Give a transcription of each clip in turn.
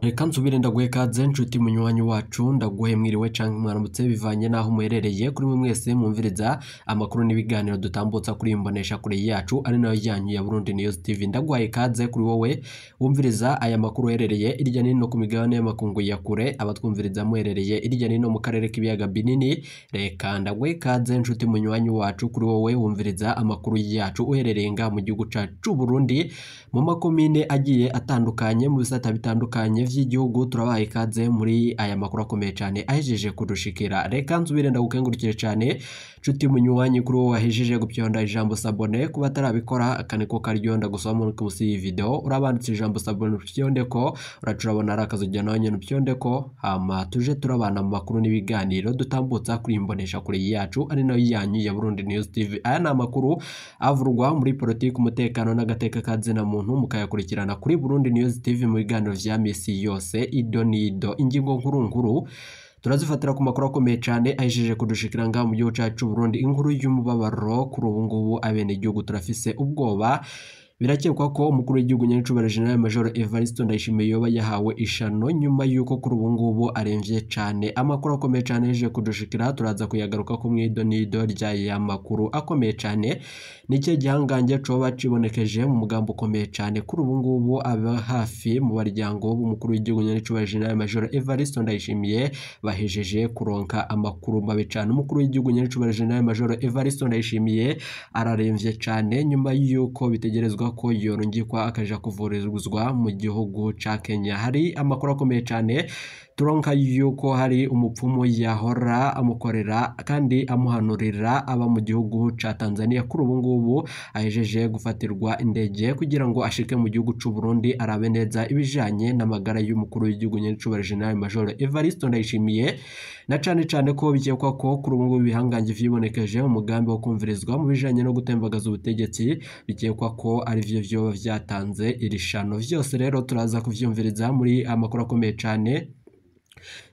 Reka nsubire ndaguhe kaze nshuti munywanyi wacu ndaguhe mwiriwe canke mwaramutse bivanye naho muherereye kuri mwe mwese mwumviriza amakuru n'ibiganiro dutambutsa kuri imbonesha kure yacu ari nayo yanyu ya Burundi News TV. Ndaguhaye kaze kuri wowe wumviriza aya makuru herereye irya nino ku migabane y'amakungu ya kure, abatwumviriza muherereye irya nino mu karere k'ibiyaga binini. Reka ndaguhe kaze nshuti munywanyi wacu kuri wowe wumviriza amakuru yacu uherereye nga mu gihugu cacu Burundi mu makomine agiye atandukanye mu bisata bitandukanye vy'igihugu. Turabaye kaze muri aya makuru akomeye cyane ahejeje kudushikira. Reka nsubire ndagukengurukire cyane nshuti munywanyi kuri wowe wahejeje gupyonda ijambo sabone, kuba tarabikora akaniko karyonda gusoma muri kusi iyi video urabanditse ijambo sabone pyondeko uracurabona arakazujya nawe nyene pyondeko, hama tuje turabana mu makuru n'ibiganiro dutambutsa kuri imbonesha kure yacu ari nayo yanyu ya Burundi News TV. Aya na makuru avurwa muri politiki, umutekano n'agateka kazina muntu mukayakurikirana kuri Burundi News TV mu biganiro vya misi yose ido nido. Ingingo nkuru turazifatira ku makuru akomeye cyane ahejeje kudushikira nga mu gihugu cacu Burundi. Inkuru y'umubabaro kuri ubu ngubu abene igihugu turafise ubwoba. Birakekwa ko umukuru w'igihugu nyenicubahiro General Major Evariste Ndayishimiye yoba yahawe ishano nyuma yuko kuri ubu ngubu aremvye cyane. Amakuru akomeye cyane ahejeje kudushikira turaza kuyagaruka ku mwido nido ry'aya makuru akomeye cyane. Nike gihangange coba cibonekeje mu mugambo ukomeye cyane kuri ubu ngubu aba hafi mu baryango b'umukuru w'igihugu nyenicubahiro General Major Evariste Ndayishimiye bahejeje kuronka amakuru mabe cyane. Umukuru w'igihugu nyenicubahiro General Major Evariste Ndayishimiye araremvye cyane nyuma yuko bitegerezwa ko yorongikwa akaja kuvurizwa mu gihugu ca Kenya. Hari amakuru akomeye cyane turonka yuko hari umupfumu yahora amukorera kandi amuhanurira aba mu gihugu ca Tanzania kuri ubu ngubu ahejeje gufatirwa indege kugira ngo ashike mu gihugu c'u Burundi arabe neza ibijanye n'amagara y'umukuru w'igihugu nyenicubahiro General Major Evariste Ndayishimiye, na cane ko bikekwa ko kuri ubu ngubu bihangange vyibonekeje umugambi wo kumvirizwa mu bijanye no gutembagaza ubutegetsi, bikekwa ko ari vyo vyatanze irishano. Vyose rero turaza kuvyumviriza muri amakuru akomeye cyane.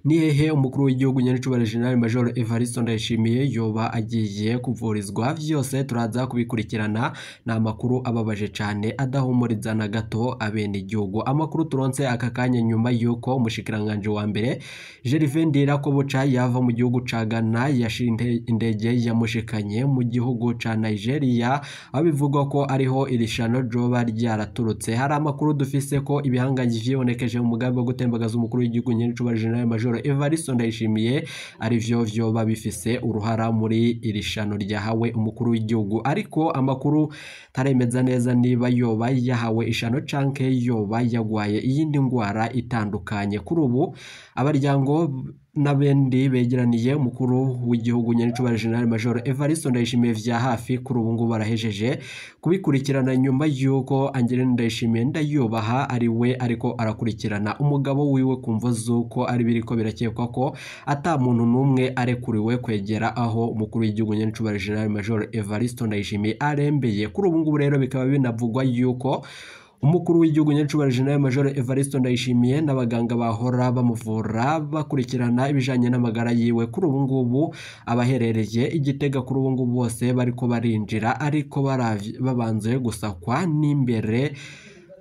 Ni hehe umukuru w'igihugu nyenicubahiro General Major Evariste Ndayishimiye yoba agiye kuvurizwa? Vyose turaza kubikurikirana. Na amakuru ababaje cyane adahumuriza na gato abene igihugu. Amakuru turonse aka kanya nyuma yuko umushikiranganje wa mbere Gervais Ndirakobuca yava mu gihugu ca Ghana yashinde indege yamushikanye mu gihugu ca Nigeria, abivugwa ko ariho irishano joba ryaraturutse. Hari amakuru dufise ko ibihangange vyibonekeje mu mugambi wo gutembagaza umukuru w'igihugu nyenicubahiro General Major Evariste Ndayishimiye ari vyo babifise uruhara muri irishano ryahawe umukuru w'igihugu. Ariko amakuru taremeza neza niba yoba yahawe ishano canke yoba yagwaye iyindi ngwara itandukanye. Kuri ubu abaryango n'abendi begeraniye umukuru w'igihugu nyenicubahiro General Major Evariste Ndayishimiye vya hafi kuri ubu ngubu barahejeje kubikurikirana nyuma yuko Angeline Ndayishimiye ndayubaha ari we ariko arakurikirana umugabo wiwe kumva zuko ari biriko birakekwa ko ata muntu numwe arekuriwe kwegera aho umukuru w'igihugu nyenicubahiro General Major Evariste Ndayishimiye arembeye. Kuri ubu ngubu rero bikaba binavugwa yuko umukuru w'igihugu nyenicubahiro General Major Evariste Ndayishimiye n'abaganga bahora bamuvura bakurikirana ibijanye n'amagara yiwe kuri ubu ngubu abaherereye Igitega kuri ubu ngubu bose bariko barinjira ariko babanze gusakwa n'imbere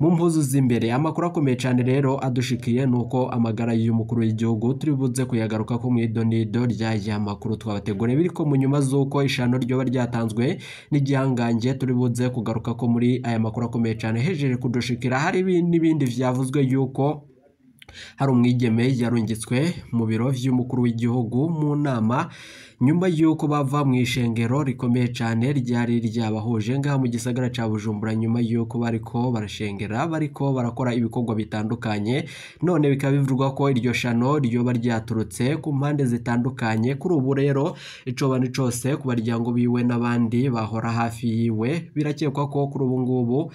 mu mpuzu z'imbere. Amakuru akomeye cyane rero adushikiye nuko amagara y'umukuru w'igihugu turibuze kuyagaruka ko mwidonido ry'aya makuru twabategure biriko mu nyuma zuko ishano ryo baryatanzwe n'igihangange turibuze kugaruka ko muri aya makuru akomeye cyane hejeje kudushikira. Hari n'ibindi vyavuzwe yuko hari umwigeme yarungitswe mu biro vy'umukuru w'igihugu mu nama nyuma yuko bava mu ishengero rikomeye cyane ryari ryabahuje ngaha mu gisagara ca Bujumbura, nyuma yuko bariko barashengera bariko barakora ibikorwa bitandukanye. None bikaba bivurwa ko iryo shano ryoba ryaturutse ku mpande zitandukanye. Kuri ubu rero icoba ni cose ku baryango biwe n'abandi bahora hafi yiwe birakekwa ko kuri ubu ngubu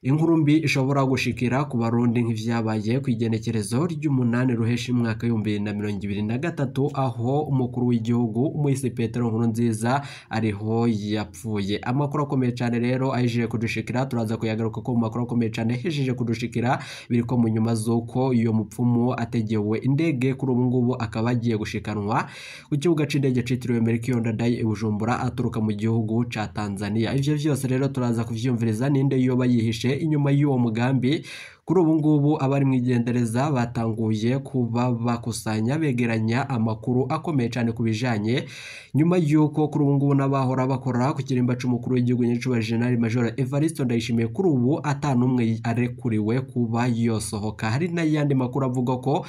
inkuru mbi ishobora gushikira ku Barundi nk'ivyabaye ku igenekerezo ry'umunani ruheshi mwaka 2023 aho umukuru w'igihugu Moise Petero Nkurunziza ariho yapfuye. Amakuru akomeye cyane rero ahejeje kudushikira turaza kuyagaruka ko mu makuru akomeye cyane hejeje kudushikira biriko mu nyuma zuko iyo mupfumu ategewe indege kuri ubu ngubu akaba agiye gushikanwa ku kibuga c'indege citiriwe Melchior Ndadaye i Bujumbura aturuka mu gihugu ca Tanzania. Ivyo vyose rero turaza kuvyumviriza ninde yoba yihishe inyuma y'uwo mugambi kuri ubu ngubu abari mwigendereza batanguye kuba bakusanya begeranya amakuru akomeye cyane ku bijanye nyuma y'uko kuri ubu ngubu n'abahora bakora ku kirimba c'umukuru w'igihugu nyacubahiro General Major Evariste Ndayishimiye kuri ubu atanumwe arekuriwe kuba yosohoka. Hari n'ayandi makuru avuga ko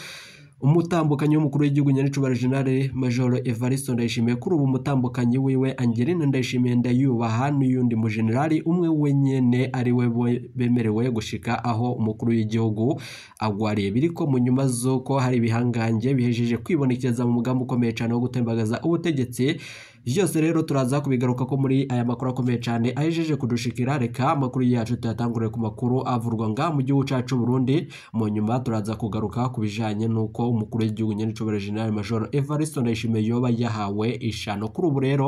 umutambukanyi w'umukuru w'igihugu nyacubahiro General Major Evariste Ndayishimiye kuri ubu umutambukanyi wiwe Angeline Ndayishimiye Ndayubaha n'uyundi mu generali umwe wenyene ari we bemerewe gushika aho umukuru w'igihugu agwariye. Biriko mu nyuma z'uko hari ibihangange bihejeje kwibonekeza mu mugambi ukomeye cyane wo gutembagaza ubutegetsi. Vyose rero turaza kubigaruka ko muri aya makuru akomeye cyane ahejeje kudushikira. Reka amakuru yacu tuyatangurire ku makuru avurwa nga mu gihugu cacu Burundi, mu nyuma turaza kugaruka ku bijanye nuko umukuru w'igihugu nyacubahiro General Major Evariste Ndayishimiye yoba yahawe ishano. Kuri ubu rero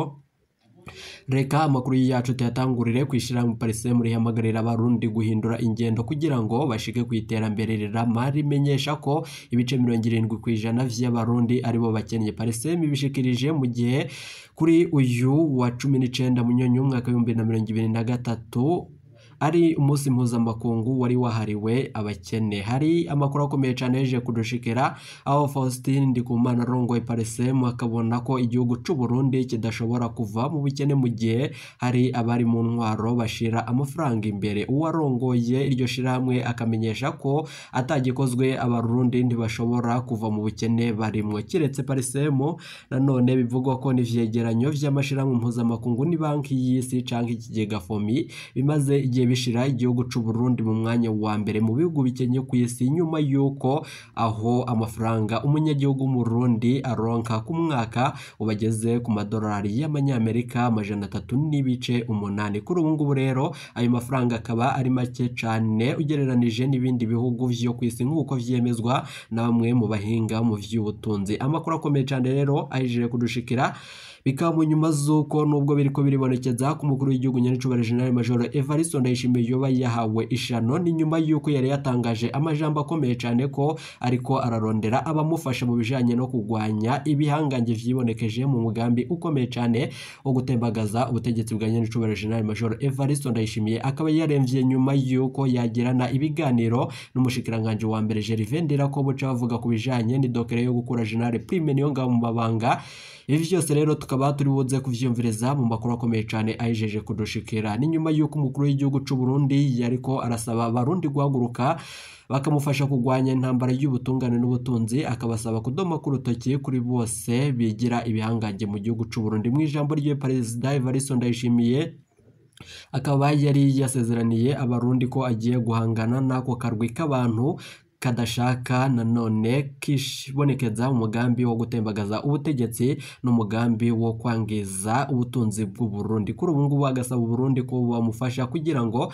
reka amakuru yacu tuyatangurire kwishira mu Parisem rihamagarira abarundi guhindura ingendo kugira ngo bashike ku iterambere rirama, rimenyesha ko ibice 70% vy'abarundi aribo bakeneye. Parisem bishikirije mu gihe kuri uyu wa 19 Munyonyo mwaka 2023 ari umunsi mpuzamakungu wari wahariwe abakene. Hari amakuru akomeye cyane yeje kudushikira aho Faustin Ndikumana rongoye Parisem akabona ko igihugu c'u Burundi kidashobora kuva mu bukene mu gihe hari abari mu ntwaro bashira amafaranga imbere. Uwarongoye iryo shiramwe akamenyesha ko atagikozwe abarundi ntibashobora kuva mu bukene barimwe. Kiretse Parisem nanone bivugwa ko n'ivyegeranyo vy'amashiramwe mpuzamakungu ni banki y'isi canke ikigega FOMI bimaze igihe bishira igihugu c'u Burundi mu mwanya wa mbere mu bihugu bikenye ku isi, nyuma yuko aho amafaranga umunyagihugu mu Burundi aronka ku mwaka ubageze ku madolari y'amanyamerika 308. Kuri ubu ngubu rero ayo mafaranga akaba ari make cyane ugereranije n'ibindi bihugu vyo ku isi nk'uko vyemezwa na bamwe mu bahinga mu vy'ubutunzi. Amakuru akomeye cyane rero ahejeje kudushikira bikaba mu nyuma z'uko nubwo biriko biribonekeza ku mukuru w'igihugu nyacubahiro General Major Evariste Ndayishimiye yoba yahawe ishano, ni nyuma y'uko yari yatangaje amajambo akomeye cyane ko ariko ararondera abamufasha mu bijanye no kugwanya ibihangange vyibonekeje mu mugambi ukomeye cyane wo gutembagaza ubutegetsi bwa nyacubahiro General Major Evariste Ndayishimiye. Akaba yaremvye nyuma y'uko yagirana ibiganiro n'umushikiranganje wa mbere Gervais Ndirakobo bavuga ku bijanye ni dokere yo gukura General Prime Niyongabo mu mabanga. Ivi vyose rero tukaba turi buze kuvyumvireza mu makuru akomeye cyane ahejeje kudushikira. Ni nyuma y'uko umukuru w'igihugu c'u Burundi yariko arasaba abarundi guhaguruka bakamufasha kugwanya intambara y'ubutungane n'ubutunzi, akabasaba kudoma ku rutoki kuri bose bigira ibihangange mu gihugu c'u Burundi. Mu ijambo rye Perezida Evariste Ndayishimiye akaba yari yasezeraniye abarundi ko agiye guhangana n'ako karwi k'abantu kadashaka nanone kishibonekeza umugambi wo gutembagaza ubutegetsi n'umugambi wo kwangiza ubutunzi bw'u Burundi. Kuri ubu ngubu agasaba Burundi ko bamufasha kugira ngo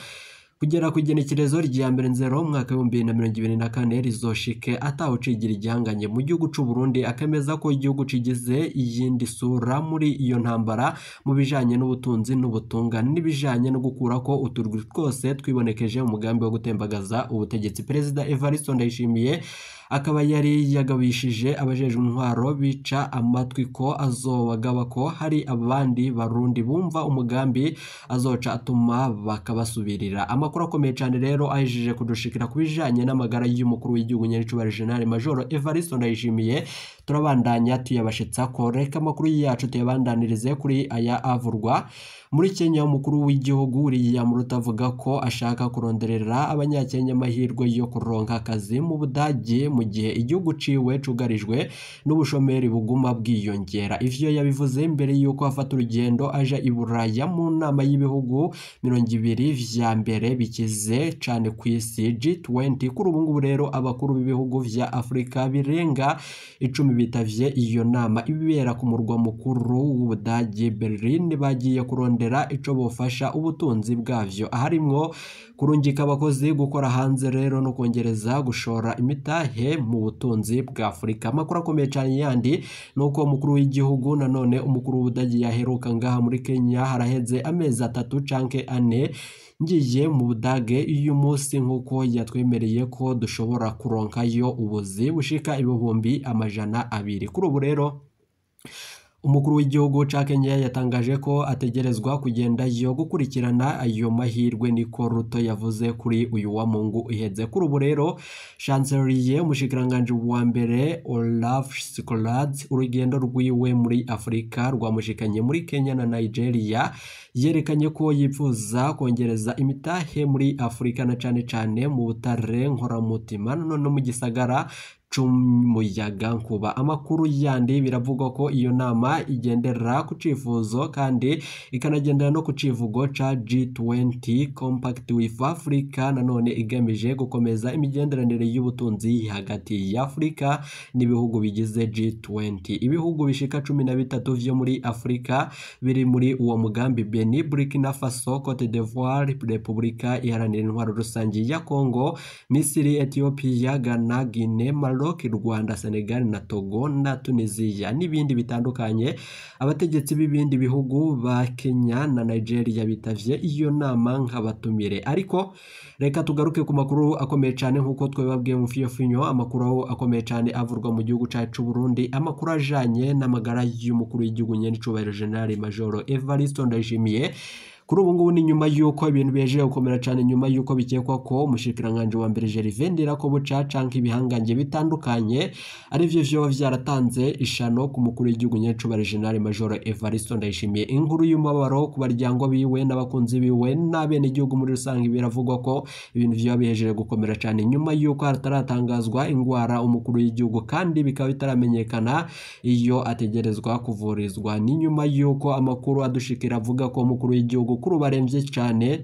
kugera ku igenekerezo rya 1/0 mwaka 2024 rizoshike atawucigira igihanganye mu gihugu c'u Burundi. Akemeza ko igihugu cigize iyindi sura muri iyo ntambara mu bijanye n'ubutunzi n'ubutungane n'ibijanye no gukura ko uturwi twose twibonekeje umugambi wo gutembagaza ubutegetsi. Perezida Evariste Ndayishimiye akaba yari yagabishije abajeje intwaro bica amatwi ko azobagaba ko hari abandi barundi bumva umugambi azoca atuma bakabasubirira. Amakuru akomeye cyane rero ahejeje kudushikira kubijanye n'amagara y'umukuru w'igihugu nyacubahiro General Major Evariste Ndayishimiye. Turabandanya tuyabashitsa ko reka amakuru yacu tuyabandanirize kuri aya avurwa muri Kenya. Umukuru w'igihugu William Ruto avuga ko ashaka kuronderera abanyakenya amahirwe yo kuronka akazi mu Budage mu gihe igihugu ciwe cugarijwe n'ubushomeri buguma bwiyongera. Ivyo yabivuze imbere yuko afata urugendo aja i Buraya mu nama y'ibihugu 20 vya mbere bikize cane ku isi G20. Kuri ubu ngubu rero abakuru b'ibihugu vya Afrika birenga 10 bitavye iyo nama ibibera ku murwa mukuru w'Ubudage Berlin, bagiye kurondera ico bofasha ubutunzi bwavyo, aharimwo kurungika abakozi gukora hanze rero no kongereza gushora imitahe mu butunzi bwa Afrika. Amakuru akomeye cyane yandi nuko umukuru w'igihugu nanone umukuru w'Ubudage yaheruka ngaha muri Kenya haraheze amezi 3 canke 4 ngiye mu Budage uyu munsi nkuko yatwemereye ko dushobora kuronkayo ubuzi bushika 200,000. Kuri ubu rero umukuru w'igihugu ca Kenya yatangaje ko ategerezwa kugenda yo gukurikirana ayo mahirwe, niko Ruto yavuze kuri uyu wa Mungu iheze. Kuri ubu rero Chancelier umushikiranganje wa mbere Olaf Scholz urugendo rwiwe muri Afrika rwamushikanye muri Kenya na Nigeria, yerekanye ko yifuza kongereza imitahe muri Afrika na cane mu butare nkoramutima no mu gisagara c'umuyaga nkuba. Amakuru yandi biravugwa ko iyo nama igendera ku cifuzo kandi ikanagendera no ku civugo ca G20 Compact with Africa, nanone igamije gukomeza imigenderanire y'ubutunzi hagati ya Afrika n'ibihugu bigize G20. Ibihugu bishika 13 vyo muri Afrika biri muri uwo mugambi: Benin, Burkina Faso, Cote d'Ivoire, Repubulika Iharanira Intwaro Rusangi ya Congo, Misiri, Ethiopia, Ghana, Guinea, Maroc, Rwanda, Senegal na Togo na Tunisia n'ibindi bitandukanye. Abategetsi b'ibindi bihugu ba Kenya na Nigeria bitavye iyo nama nk'abatumire. Ariko reka tugaruke ku makuru akomeye cyane nkuko twebabwiye mu fiyofinyo. Amakuru akomeye cyane avurwa mu gihugu cyacu Burundi, amakuru ajanye n'amagara y'umukuru w'igihugu nyene cubahiro General Major Evariste Ndayishimiye. Kuri ubu ngubu ni nyuma yuko ibintu bihejeje gukomera cyane, nyuma yuko bikekwa ko umushikiranganje wa mbere Gervais Ndirakobuca canke ibihangange bitandukanye ari byo vyo vyaratanze ishano ku mukuru w'igihugu nyecubahiro General Major Evariste Ndayishimiye. Inkuru y'umubabaro ku baryango biwe n'abakunzi biwe n'abene igihugu muri rusange biravugwa ko ibintu vyo bihejeje gukomera cyane nyuma yuko hataratangazwa ingwara umukuru w'igihugu kandi bikaba bitaramenyekana iyo ategerezwa kuvurizwa. Ni nyuma yuko amakuru adushikira avuga ko umukuru w'igihugu kuri baremvye cyane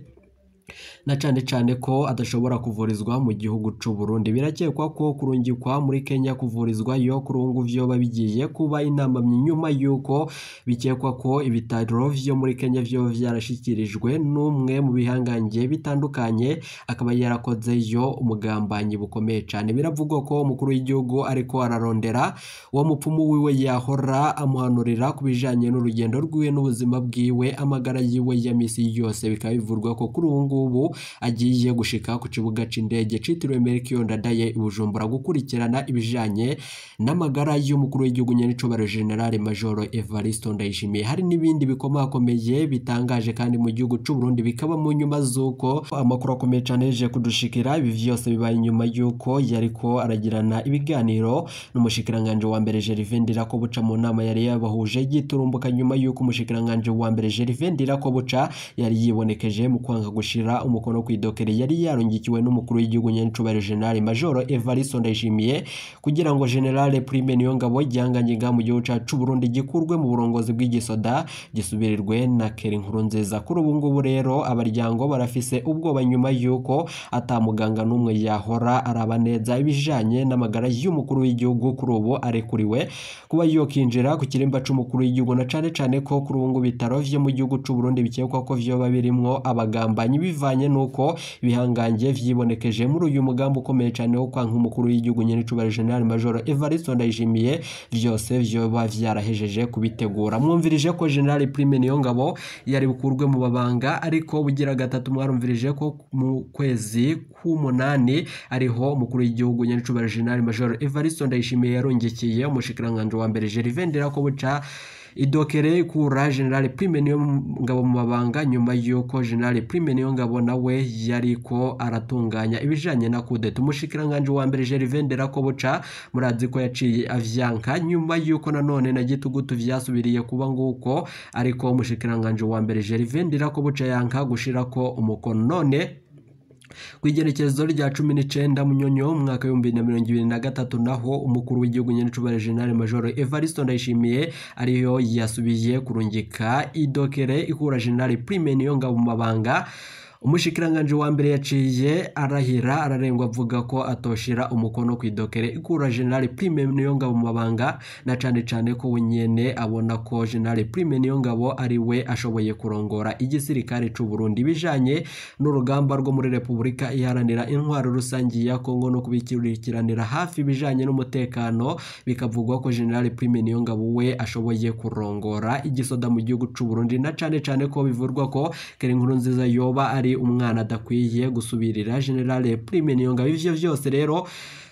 na cyane ko adashobora kuvurizwa mu gihugu c'u Burundi. Birakekwa ko kurungikwa muri Kenya kuvurizwa yo kurungu vyo babigiye kuba inama nyuma yuko bikekwa ko ibitaro vyo muri Kenya vyo vyarashikirijwe n'umwe mu bihangange bitandukanye, akaba yarakoze yo umugambanyi bukomeye cyane. Biravugwa ko umukuru w'igihugu ariko ararondera uwo mupfumu wiwe yahora amuhanurira kubijanye n'urugendo rwiwe n'ubuzima bwiwe, amagara yiwe ya misi yose. Bikaba bivurwa ko kuri ubu agiye gushika ku kibuga c'indege citiriwe Melchior Ndadaye Bujumbura gukurikirana ibijanye n'amagara y'umukuru w'igihugu nyene cubahiro General Major Evariste Ndayishimiye. Hari n'ibindi bikomakomeye bitangaje kandi mu gihugu c'u Burundi, bikaba mu nyuma zuko amakuru akomeye cyane yeje kudushikira. Ibi vyose bibaye nyuma yuko yariko aragirana ibiganiro n'umushikiranganje wa mbere Gervais Ndirakobuca mu nama yari yabahuje giturumbuka, nyuma yuko umushikiranganje wa mbere Gervais Ndirakobuca yari yibonekeje mu kwanga gushira umukono kwidokere yari yarungikiwe n'umukuru w'igihugu nyene cubahiro General Major Evariste Ndayishimiye kugira ngo General Prime Niyongabo gihanganyiga mu gihugu cyacu Burundi gikurwe mu burongozi bw'igisoda gisubirirwe na Keri Nkurunziza. Kuri ubu ngubu rero abaryango barafise ubwoba nyuma yuko atamuganga n'umwe yahora araba neza ibijanye n'amagara y'umukuru w'igihugu kuri ubu arekuriwe kuba yokinjira ku kirimba c'umukuru w'igihugu, na cane ko kuri ubu bitaro vyo mu gihugu c'u Burundi bikekwa ko vyo babirimwo abagambanyi bivanye nuko bihangange vyibonekeje muri uyu mugambo ukomeye cyane wo kwanka umukuru w'igihugu nyene cubahiro General Major Evariste Ndayishimiye. Vyose vyoba vyarahejeje kubitegura. Mwumvirije ko General Prime Niyongabo yari bukurwe mu babanga, ariko bugira gatatu mwarumvirije ko mu kwezi k'umunani ariho umukuru w'igihugu nyene cubahiro General Major Evariste Ndayishimiye yarongekiye umushikiranganje wa mbere Gervais Ndirakobuca idokere kura General Prime Niyongabo mu mabanga, nyuma yuko General Prime Niyongabo nawe yariko aratunganya ibijanye na kudeta. Umushikiranganje wa mbere Gervais Ndirakobuca murazi ko yaciye avyanka nyuma yuko nanone na gitugutu vyasubiriye kuba nguko, ariko umushikiranganje wa mbere Gervais Ndirakobuca yanka gushirako umukono. None kwigerekezo rya 19 Munyonyo mwaka 2023 naho umukuru w'igihugu nyene cubahiro General Major Evariste Ndayishimiye ariyo yasubiye kurungika idokere ikura General Prime Niyongabo mu mabanga. Umushikiranganje wa mbere yaciye arahira ararengwa avuga ko atoshira umukono kwidokere ikura General Prime Niyongabo mu mabanga, na cane ko wenyene abona ko General Prime Niyongabo ari we ashoboye kurongora igisirikare c'u Burundi bijanye n'urugamba rwo muri Repubulika Iharanira Intwaro Rusangi ya Kongo no kubikirikiranira hafi bijanye n'umutekano. Bikavugwa ko General Prime Niyongabo we ashoboye kurongora igisoda mu gihugu c'u Burundi, na cane ko bivurwa ko Keri Nkurunziza yoba ari umwana adakwiye gusubirira General Prime Niyongabo. Ivyo vyose rero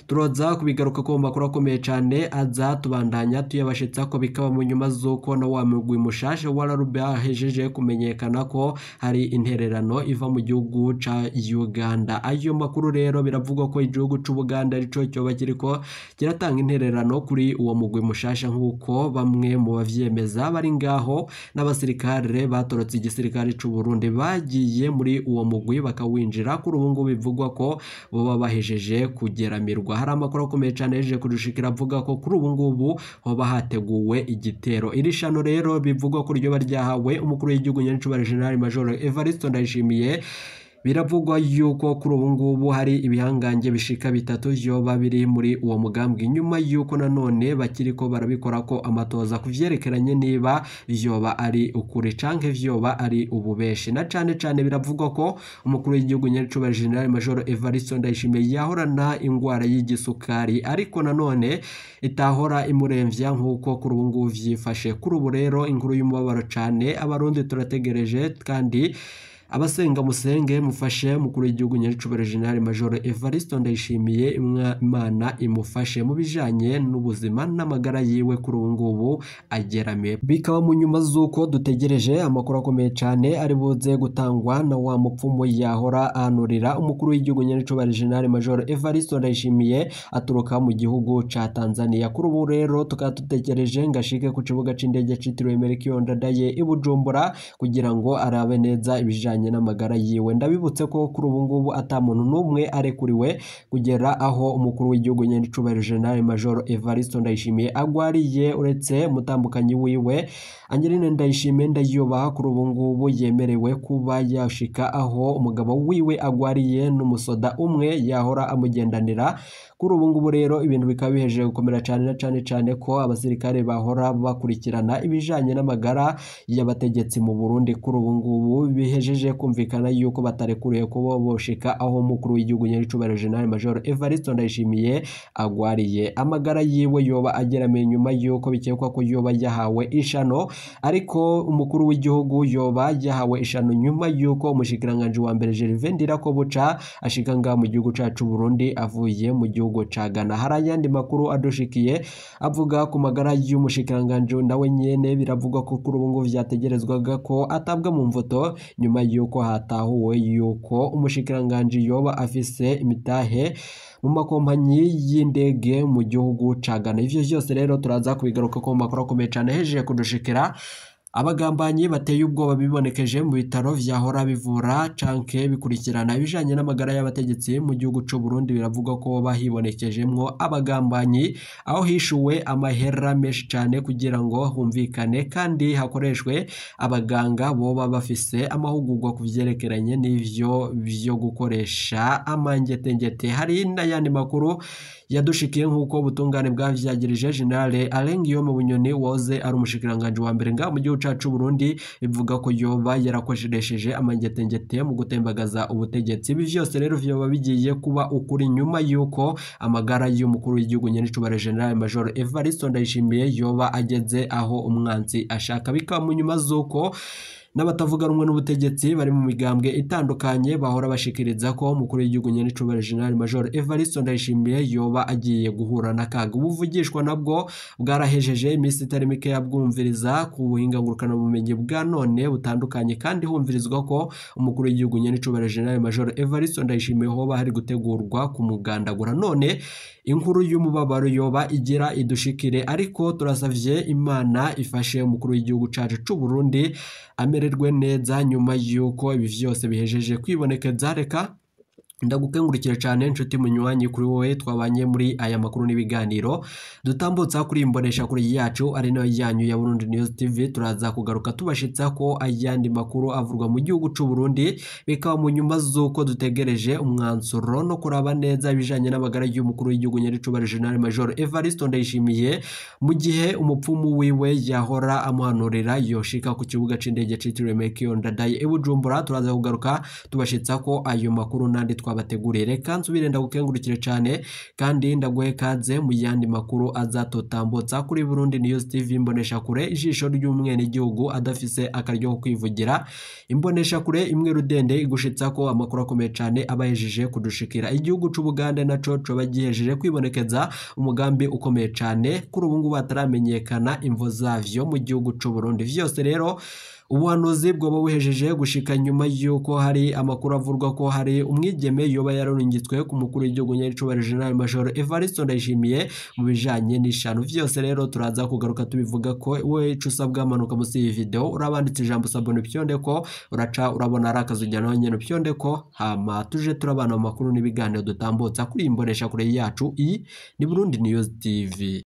turoza kubigaruka ko makuru akomeye cyane aza tubandanya tuyabashitsa ko bikaba mu nyuma z'uko na wa mugwi mushasha wa Laruba hejeje kumenyekana ko hari intererano iva mu gihugu ca Uganda. Ayo makuru rero biravugwa ko igihugu c'u Buganda arico cyoba kiriko kiratanga intererano kuri uwo mugwi mushasha nk'uko bamwe mu bavyemeza bari ngaho n'abasirikare batorotse igisirikare c'u Burundi bagiye muri uwo mugwi bakawinjira kuri ubu ngubu bivugwa ko boba bahejeje kugeramirwa. Hari amakuru akomeye cyane yejeje kudushikira avuga ko kuri ubu ngubu hoba hateguwe igitero. Iri shano rero bivugwa ko ryo baryahawe umukuru w'igihugu Nyancubahiro General Major Evariste Ndayishimiye. Biravugwa yuko kuri ubu ngubu hari ibihangange bishika bitatu vyoba biri muri uwo mugambwe nyuma yuko nanone bakiriko barabikora ko amatoza kuvyerekeranye niba vyoba ari ukuri canke vyoba ari ububeshi. Na cane biravugwa ko umukuru w'igihugu Nyancubahiro General Major Evariste Ndayishimiye yahorana ingwara y'igisukari ariko nanone itahora imuremvya nkuko kuri ubu ngubu vyifashe. Kuri ubu rero inkuru y'umubabaro cane abarundi turategereje kandi abasenga musenge mufashe mukuru w'igihugu Nyancubahiro General Major Evariste Ndayishimiye Imana imufashe mu bijanye n'ubuzima n'amagara yiwe kuri ubu ngubu agerame. Bikaba mu nyuma z'uko dutegereje amakuru akomeye cyane ari buze gutangwa na wa mupfumu yahora anurira umukuru w'igihugu Nyancubahiro General Major Evariste Ndayishimiye aturuka mu gihugu ca Tanzania. Kuri ubu rero tukaba dutegereje ngashike ku kibuga c'indege citiriwe Melchior Ndadaye i Bujumbura kugira ngo arabe neza ibijanye n'amagara yiwe. Ndabibutse ko kuri ubu ngubu ata muntu n'umwe arekuriwe kugera aho umukuru w'igihugu Nyancubahiro General Major Evariste Ndayishimiye agwariye uretse mutambukanyi wiwe Angeline Ndayishimiye Ndayubaha. Kuri ubu ngubu yemerewe kuba yashika aho umugabo wiwe agwariye n'umusoda umwe yahora amugendanira. Kuri ubu ngubu rero ibintu bikaba bihejeje gukomera cyane ko abasirikare bahora bakurikirana ibijanye n'amagara y'abategetsi mu Burundi kuri ubu ngubu bihejeje kumvikana yuko batarekuriye kuba boshika aho umukuru w'igihugu Nyancubahiro General Major Evariste Ndayishimiye agwariye. Amagara yiwe yoba ageramiye nyuma yuko bikekwa ko yoba yahawe ishano, ariko umukuru w'igihugu yoba yahawe ishano nyuma yuko umushikiranganje wa mbere Gervais Ndirakobuca ashika nga mu gihugu cacu Burundi avuye mu gihugu ca Ghana. Harayandi makuru adushikiye avuga ku magara y'umushikiranganje nawe nyene biravugwa ko kuri ubu ngo vyategerezwaga ko atabwa mu mvoto nyuma yuko hatahuwe yuko umushikiranganje yoba afise imitahe mu makompanyi y'indege mu gihugu ca Ghana. Ivyo vyose rero turaza kubigaruka ko makuru akomeye cyane hejeje kudushikira. Abagambanyi bateye ubwoba bibonekeje mu bitaro vyahora bivura canke bikurikirana ibijanye n'amagara y'abategetsi mu gihugu c'u Burundi. Biravugwa ko bahibonekejemwo abagambanyi aho hishuwe amahera menshi cyane kugira ngo humvikane kandi hakoreshwe abaganga boba bafise amahugurwa kuvyerekeranye n'ivyo byo gukoresha amangetengete. Hari n'ayandi makuru yadushikiye nk'uko ubutungane bwavyagirije General Alain Guillaume Bunyoni woze ari umushikiranganje wa mbere nga mu gihugu cacu Burundi. Bivuga ko yoba yarakoresheje amangetengete mu gutembagaza ubutegetsi. Ibi vyose rero vyoba bigiye kuba ukuri nyuma yuko amagara y'umukuru w'igihugu Nyancubahiro General Major Evariste Ndayishimiye yoba ageze aho umwanzi ashaka. Bikaba mu nyuma z'uko n'abatavuga rumwe n'ubutegetsi bari mu migambwe itandukanye bahora bashikiriza ko umukuru w'igihugu Nyancubahiro General Major Evariste Ndayishimiye yoba agiye guhura n'akaga. Ubuvugishwa nabwo bwarahejeje iminsi itari mike yabwumviriza ku buhinga ngurukana bumenyi bwa none butandukanye, kandi humvirizwa ko umukuru w'igihugu Nyancubahiro General Major Evariste Ndayishimiye hoba hari gutegurwa kumugandagura. None inkuru y'umubabaro yoba igira idushikire, ariko turasavye Imana ifashe umukuru w'igihugu cacu c'u Burundi amererwe neza nyuma yuko ibi vyose bihejeje kwibonekeza. Reka ndagukengurukire cyane inshuti munywanyi kuri wowe twabanye muri aya makuru n'ibiganiro dutambutsa kuri imbonesha kuri yacu ari nayo yanyu ya Burundi News TV. Turaza kugaruka tubashitsa ko ayandi makuru avurwa mu gihugu c'u Burundi. Bikaba mu nyuma z'uko dutegereje umwanzuro no kuraba neza ibijanye n'amagara y'umukuru w'igihugu Nyancubahiro General Major Evariste Ndayishimiye, mu gihe umupfumu wiwe yahora amuhanurira yoshika ku kibuga c'indege citiriwe Melchior Ndadaye i Bujumbura. Turaza kugaruka tubashitsa ko ayo makuru nandi twabateguriye. Reka nsubire ndagukengurukire cyane kandi ndaguhe kaze mu yandi makuru azatotambutsa kuri Burundi News TV imbonesha kure ijisho ry'umwene igihugu adafise akaryo ko kwivugira. Imbonesha kure imwe rudende igushitsa ko amakuru akomeye cyane abayejeje kudushikira. Igihugu c'u Buganda naco coba gihejeje kwibonekeza umugambi ukomeye cyane kuri ubu ngubu bataramenyekana imvo zavyo mu gihugu c'u Burundi. Vyose rero ubuhanuzi bwoba buhejeje gushika nyuma yuko hari amakuru avurwa ko hari umwigeme yoba yararungitswe ku mukuru w'igihugu nyaricubahiro General Major Evariste Ndayishimiye mu bijanye n'ishano. Vyose rero turaza kugaruka tubivuga ko we cusabwa manuka musi iyi video urabanditse ijambo sabone pyonde ko uraca urabona arakazujyana nyene pyonde ko hama tuje turabana mu makuru n'ibiganiro dutambutsa kuri imbonesha kure yacu iyi ni Burundi News TV.